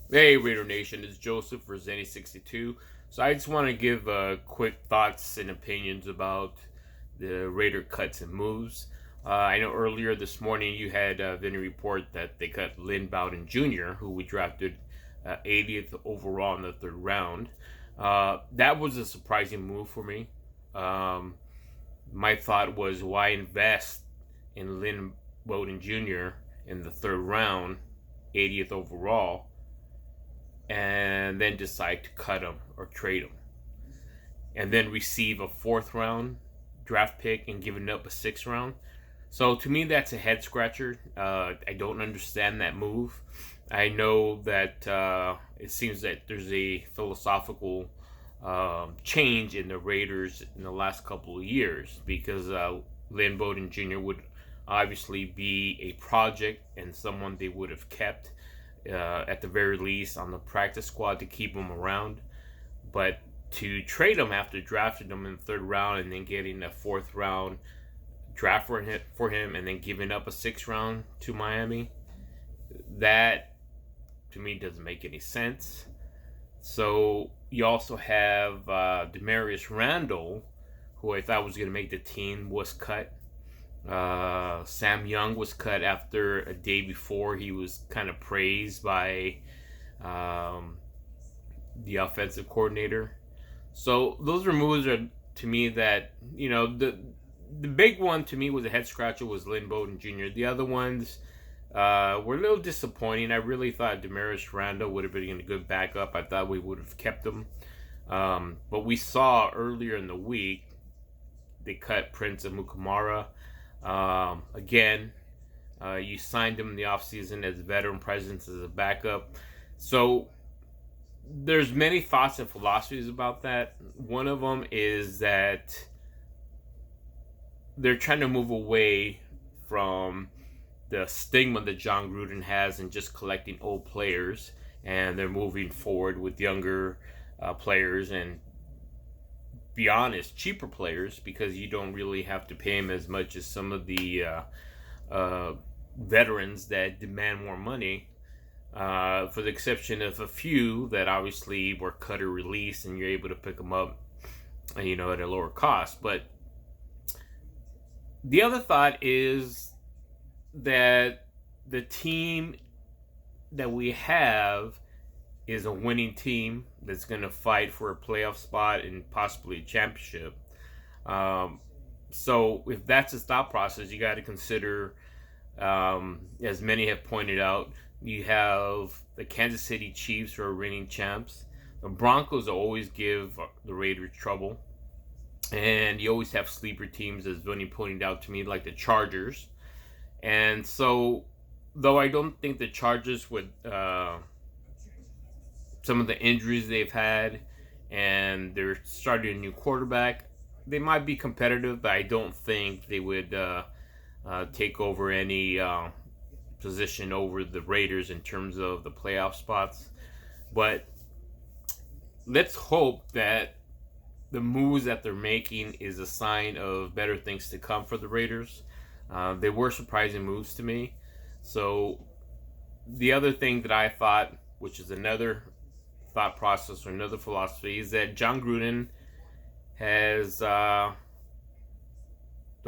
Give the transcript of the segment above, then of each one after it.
Hey Raider Nation, it's Joseph for Zenny62. So I just want to give quick thoughts and opinions about the Raider cuts and moves. I know earlier this morning you had Vinny report that they cut Lynn Bowden Jr., who we drafted 80th overall in the third round. That was a surprising move for me. Um, my thought was, why invest in Lynn Bowden Jr. in the third round, 80th overall, and then decide to cut him or trade him, and then receive a fourth round draft pick and giving up a sixth round. So to me, that's a head scratcher. I don't understand that move. I know that it seems that there's a philosophical change in the Raiders in the last couple of years, because Lynn Bowden Jr. would obviously be a project and someone they would have kept at the very least on the practice squad to keep him around. But to trade him after drafting him in the third round and then getting a fourth round draft for him and then giving up a sixth round to Miami, that to me doesn't make any sense. So you also have Demarius Randall, who I thought was going to make the team, was cut. Sam Young was cut after a day before he was kind of praised by the offensive coordinator. So those are moves are, to me, that, the big one to me was a head scratcher was Lynn Bowden Jr. The other ones were a little disappointing. I really thought Demarius Randall would have been a good backup. I thought we would have kept him. But we saw earlier in the week they cut Prince Amukamara. Again, you signed him in the offseason as a veteran presence as a backup. So there's many thoughts and philosophies about that. One of them is that they're trying to move away from the stigma that John Gruden has in just collecting old players, and they're moving forward with younger players and, be honest, cheaper players, because you don't really have to pay them as much as some of the veterans that demand more money, for the exception of a few that obviously were cut or released and you're able to pick them up, at a lower cost. But the other thought is that the team that we have is a winning team that's going to fight for a playoff spot and possibly a championship. So if that's the thought process, you got to consider, as many have pointed out, you have the Kansas City Chiefs, who are reigning champs. The Broncos always give the Raiders trouble. And you always have sleeper teams, as Vinny pointed out to me, like the Chargers. And so, though I don't think the Chargers would, some of the injuries they've had, and they're starting a new quarterback, they might be competitive, but I don't think they would take over any position over the Raiders in terms of the playoff spots. But let's hope that the moves that they're making is a sign of better things to come for the Raiders. They were surprising moves to me. So the other thing that I thought, which is another thought process or another philosophy, is that John Gruden has the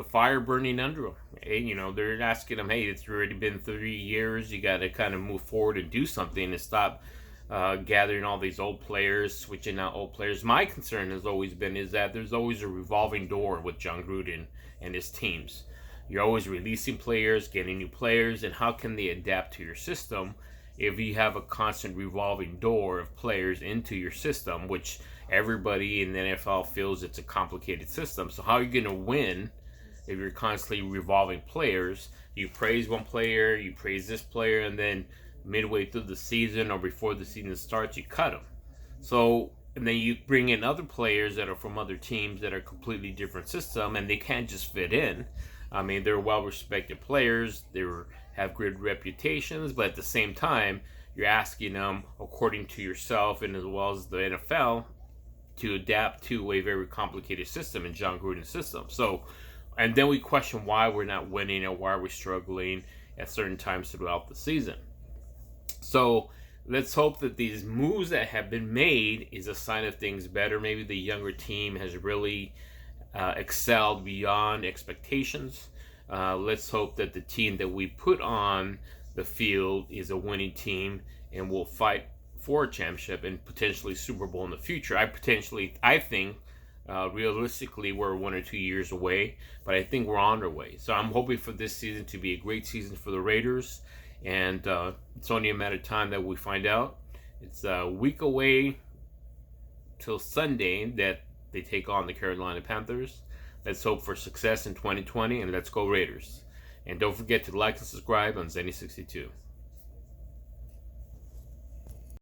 fire burning under him. Hey, they're asking him, hey, it's already been 3 years. You got to kind of move forward and do something and stop gathering all these old players, switching out old players. My concern has always been is that there's always a revolving door with John Gruden and his teams. You're always releasing players, getting new players, and how can they adapt to your system if you have a constant revolving door of players into your system, which everybody in the NFL feels it's a complicated system. So how are you going to win if you're constantly revolving players? You praise one player, you praise this player, and then midway through the season or before the season starts, you cut them. So, and then you bring in other players that are from other teams that are completely different system, and they can't just fit in. I mean, they're well-respected players. They have good reputations, but at the same time, you're asking them, according to yourself and as well as the NFL, to adapt to a very complicated system in John Gruden's system. So, and then we question why we're not winning or why we're struggling at certain times throughout the season. So let's hope that these moves that have been made is a sign of things better. Maybe the younger team has really excelled beyond expectations. Let's hope that the team that we put on the field is a winning team and will fight for a championship and potentially Super Bowl in the future. I think realistically we're 1 or 2 years away, but I think we're on our way. So I'm hoping for this season to be a great season for the Raiders, and it's only a matter of time that we find out. It's a week away till Sunday that they take on the Carolina Panthers. Let's hope for success in 2020, and let's go Raiders. And don't forget to like and subscribe on Zenny62.